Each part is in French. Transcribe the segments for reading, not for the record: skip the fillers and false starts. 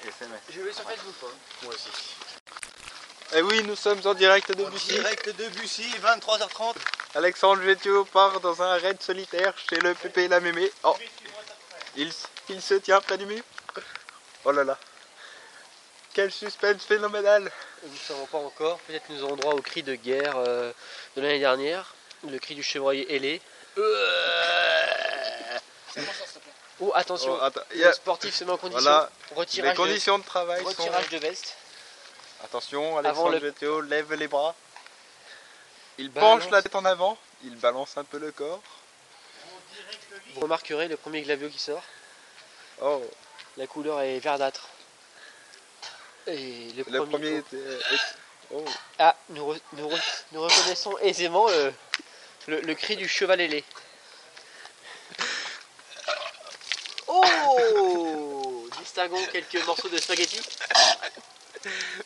SMS. Je vais sur Facebook, hein. Moi aussi. Et oui, nous sommes en direct de En Bussy. direct de Bussy, 23h30. Alexandre Gétio part dans un raid solitaire chez le Pépé et la Mémé. Oh, il se tient près du mur. Oh là là. Quel suspense phénoménal. Nous ne savons pas encore. Peut-être nous aurons droit au cri de guerre de l'année dernière. Le cri du chevreuil ailé. Oh, attention. Oh, attends, Le sportif se met en condition. Voilà, Retirage, les conditions de travail retirage sont... de veste. Attention, Avant Alexandre le- Gétio lève les bras. Il Balance. penche la tête en avant. Il balance un peu le corps. Vous remarquerez le premier glavio qui sort. Oh, La couleur est verdâtre. Et le premier était... Oh. Ah, nous reconnaissons aisément le cri du cheval ailé. Oh, distinguons quelques morceaux de spaghetti.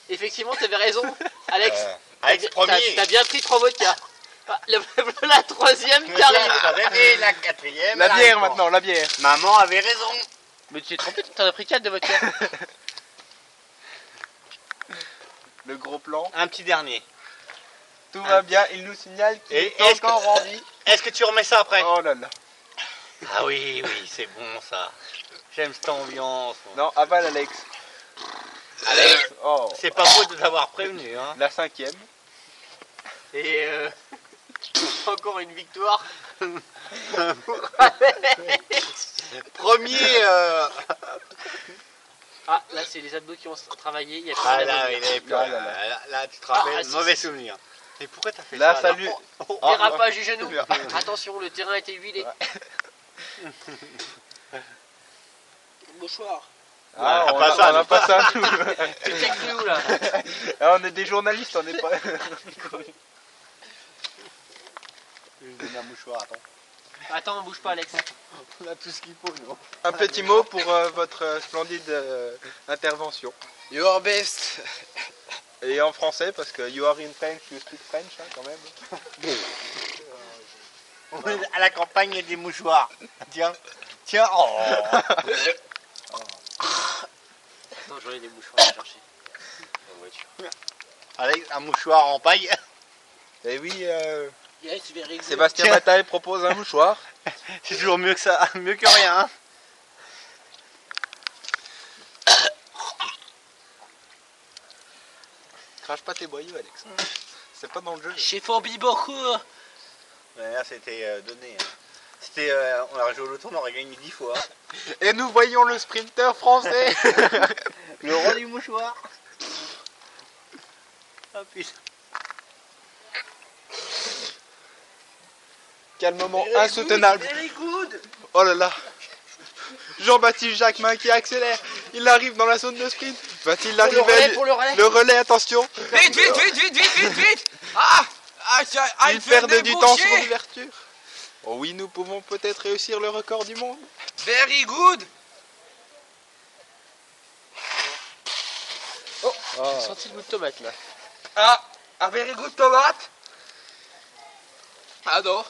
Effectivement, tu avais raison, Alex. Alex premier. T'as bien pris 3 vodkas. Ah, la troisième qui arrive. Et la quatrième. La bière arrive. maintenant, la bière. Maman avait raison. Mais tu t'es trompé, t'en as pris 4 de vodka. Le gros plan. Un petit dernier. Tout va bien, il nous signale qu'il Et est encore en vie. Est-ce que tu remets ça après? Oh là là. Ah oui, oui, c'est bon ça. J'aime cette ambiance. Non, avale Alex. Alex, Oh, c'est pas faute de t'avoir prévenu. Hein. la 5e. Et encore une victoire. Premier. Ah, là c'est les abdos qui ont travaillé. Il y a plus Ah rien à là, dire. il avait plus Ah rien. là Là, tu te rappelles, Ah, si, mauvais si. souvenir. Et pourquoi t'as fait Là, ça salut. alors Ah, Dérapage du genou. ouais. Attention, le terrain a été huilé. Mouchoir. Ah, Ah, on pas a- ça, on a non. pas ça, nous. Tu t'es cru où là? Ah, on est des journalistes, on n'est pas... Je vais donner un mouchoir, attends. Attends, bouge pas, Alex. On a tout ce qu'il faut, nous. Un petit mot pour votre splendide intervention. You are best. Et en français, parce que you are in French, you speak French, hein, quand même. On est à la campagne, il y a des mouchoirs. Tiens, tiens. Oh. Attends, j'aurais des mouchoirs à chercher. En voiture. Alex, un mouchoir en paille. Et oui, Yes, very good. Sébastien Tiens. Bataille propose un mouchoir. C'est toujours mieux que ça, mieux que rien. Hein. Crache pas tes boyaux, Alex. C'est pas dans le jeu. Chez Forbi beaucoup. Ouais, là, c'était donné. Hein. C'était, on a joué au loto, on aurait gagné 10 fois. Et nous voyons le sprinter français. Le roi du mouchoir. Ah putain. Quel moment insoutenable. Very good. Oh là là. Jean-Baptiste Jacquemin qui accélère. Il arrive dans la zone de sprint. Va-t-il Pour le arriver relais, pour le relais. Le relais, attention. Vite. Ah, Il perd du temps sur l'ouverture. Oh oui, nous pouvons peut-être réussir le record du monde. Very good. J'ai senti le goût de tomate là. Ah, very good tomate. Adore.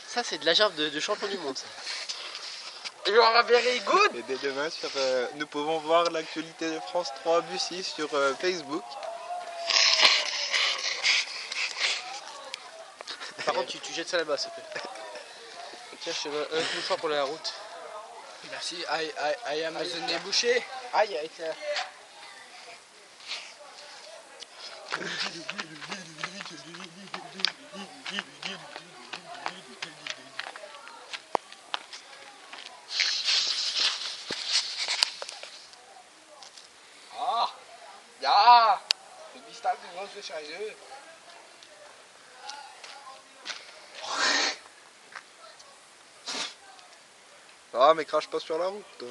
Ça, c'est de la gerbe de champion du monde. Ça. You are very good. Et dès demain, nous pouvons voir l'actualité de France 3 Bussy sur Facebook. Par contre, tu jettes ça là-bas, s'il te plaît. Tiens, je te donne un mouchoir pour la route. Merci. I am the nez bouché. Aïe, aïe, tiens. Ja. Du bist halt eine große Scheiße. Ah, mais crache pas sur la route. Toi.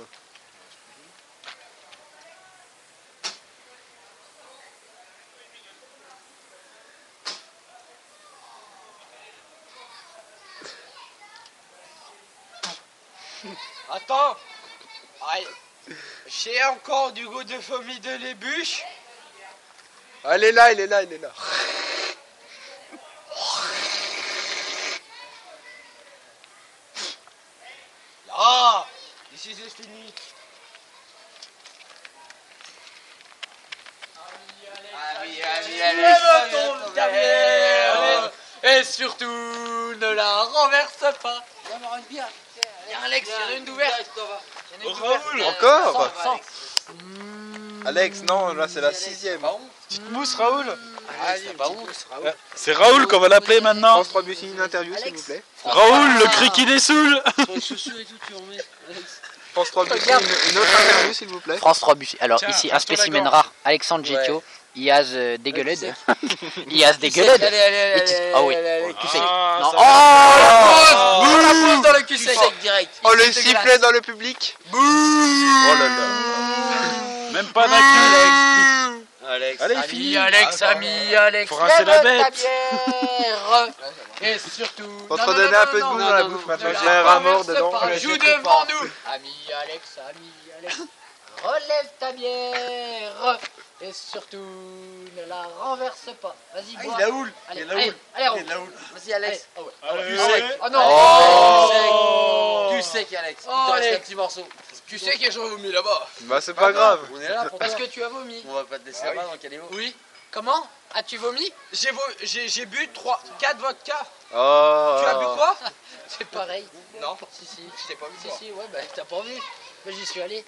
Attends. Aïe. J'ai encore du goût de famille de l'ébuche. Ah, il est là, il est là, il est là. Là. Ici c'est fini. Lève ton bière. Et surtout, ne la renverse pas. Il y a Alex, il y en a une d'ouverte. Raoul. Encore Alex, non, là c'est la 6ème. Petite mousse, Raoul. C'est pas honte. C'est Raoul qu'on va l'appeler maintenant. France 3 Bussy, une interview s'il vous plaît. Raoul, le cri qui les saoule. Sur les chaussures et tout, tu remets. France 3 Bussy, une autre interview s'il vous plaît. France 3 Bussy. Alors Tiens, ici un passe-toi la spécimen gorge. rare, Alexandre Getio. Il y a Degueuled. Il y a Degueuled. Allez, Ah oui. cul sec. Ah, Non. ça Oh va. On la pose dans le cul sec. direct. Oh le C'est sifflet dégueulasse. dans le public. Oh là là. Même pas d'un cul. Alex. Allez, Ami fini. Alex, ami Alex. Faut rincer la lève ta bête. bière. Et surtout. Faut Non, te non, redonner non, un peu de non, goût non, dans la non, bouffe non, maintenant. ne J'ai la un rat mort renverse dedans. pas. Joue devant nous. Ami Alex, relève ta bière. Et surtout, ne la renverse pas. Vas-y, bois. Il a houle. Allez, Il a allez, houle. allez, Raoul. Il a houle. Vas-y, Alex. Ah ouais. Allez, sec. Oh non. Oh. Tu sais qu'Alex, Oh, il te reste allez. un petit morceau. Tu sais que j'en vomi là-bas. Bah c'est pas grave. On est là pour Parce toi. que tu as vomi. On va pas te laisser là-bas dans le caniveau. Oui. Comment? As-tu vomi? J'ai bu 4 vodka. Oh. Tu as bu quoi? C'est pareil. Non. Si, si. Je t'ai pas vu. Si, ouais, bah t'as pas vu. Mais j'y suis allé.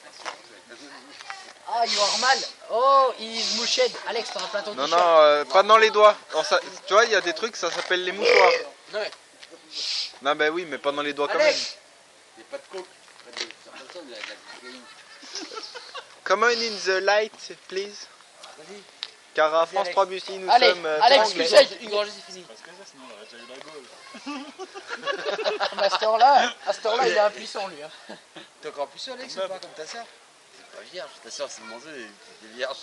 Ah, you are mal. Oh, he's mouched. Alex, t'en as plein ton Non, t-shirt. non, pas dans les doigts. Alors, ça, tu vois, il y a des trucs, ça s'appelle les mouchoirs. Ouais. Non, bah oui, mais pas dans les doigts quand même. Alex. Il n'y a pas de coke. Personne, il y a de la cocaïne. Come on in the light, please. Vas-y. Car à France 3 Bussy, nous Allez, sommes Alex, anglais. tu sais. Une gorgée, c'est fini. Parce que ça, sinon on aurait déjà eu la gaule. À cette heure-là, il est impuissant, lui. Hein. T'es encore plus seul, Alex, ou pas, comme ta soeur? C'est pas vierge. Ta soeur, c'est le manger, elle est vierge.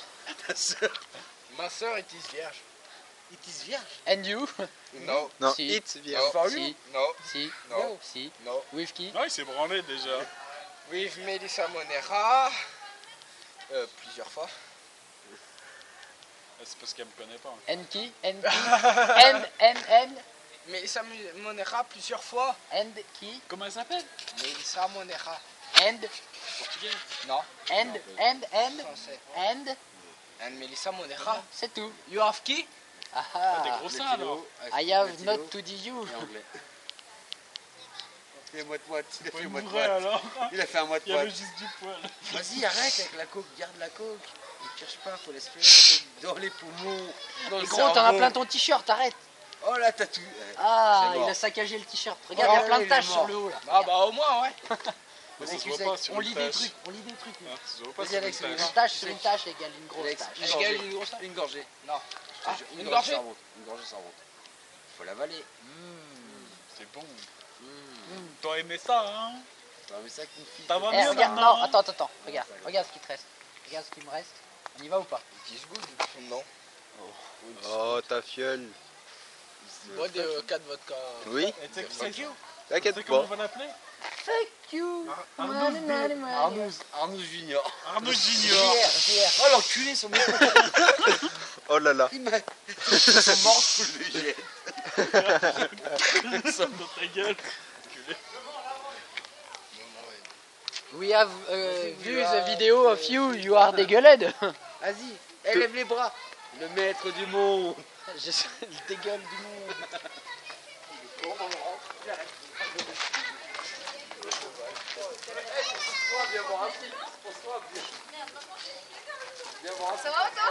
Ta soeur, Ma soeur est vierge. il est vierge. And you? Non. Non, Si. it's bien. Si, Non. si, Non. si. Non. With qui? Non, il s'est branlé déjà. With Melissa Monera. Plusieurs fois. C'est parce qu'elle me connaît pas. And qui? And qui? And Melissa Monera plusieurs fois. And qui? Comment elle s'appelle? Melissa Monera. And Portugais. Non. and Français. and And Melissa Monera. c'est tout. You have qui? Ah Ah, des ah. gros seins alors. I have not to do you. Et anglais. Il a fait moite-moite. Il a Pas fait une vraie moite-moite. alors. Il a fait un Il y moite-moite. avait juste du poil. Vas-y, arrête avec la coke, garde la coke. Ne cherche pas, faut laisser dans les poumons. Dans Et le gros, t'en as cerveau. plein ton t-shirt, arrête. Oh là, t'as tout. Ah, C'est il mort. a saccagé le t-shirt. Regarde, il y a Oh, plein de il est taches mort. sur le haut là. Ah bah au moins ouais. Mais ça Vas-y, se tu voit sais, pas sur on une lit des tache. trucs, on lit des trucs. Ah, ça se voit pas Vas-y sur Alex, une une tache. tache sur une tache égale une grosse Alex, tache. une Est-ce gorgée. qu'il y a une grosse tache? Une gorgée. Non. Ah, une gorgée? ça remonte. Une gorgée, ça remonte. Faut l'avaler. C'est bon. T'as aimé ça, hein? Tu vas mettre ça avec une fille. Ça va Eh, mieux regarde, maintenant, non, hein? attends, regarde ce qui te reste. Regarde ce qui me reste. On y va ou pas? 10 good. Non. Oh, ta fiole. Moi des 4 vodka. Oui, Et tu sais qui c'est? Tu t'inquiète sais comment on pas. va l'appeler? Fuck you. Arnouz Junior. Arnaud Junior. Oh l'enculé, son mec. Oh là là. Il m'a. Son manche, je le jette. Ça dans ta gueule. We have vu the video of you, you are dégueuled. Vas-y, élève les bras. Le maître du monde. Je suis le dégueule du monde. Ça va toi?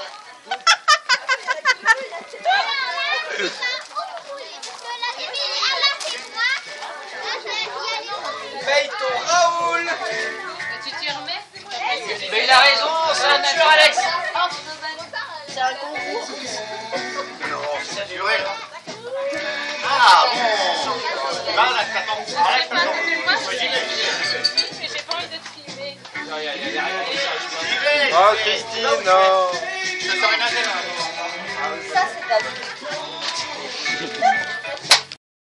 Paye ton Raoul. Tu t'y remets? Mais il a raison, c'est un tueur Alex. C'est un concours. C'est naturel. Ah bon. Là, t'attends. Arrête, Moi, mais j'ai pas envie de te filmer. Oh, Christine, non. Ça, c'est ta vie.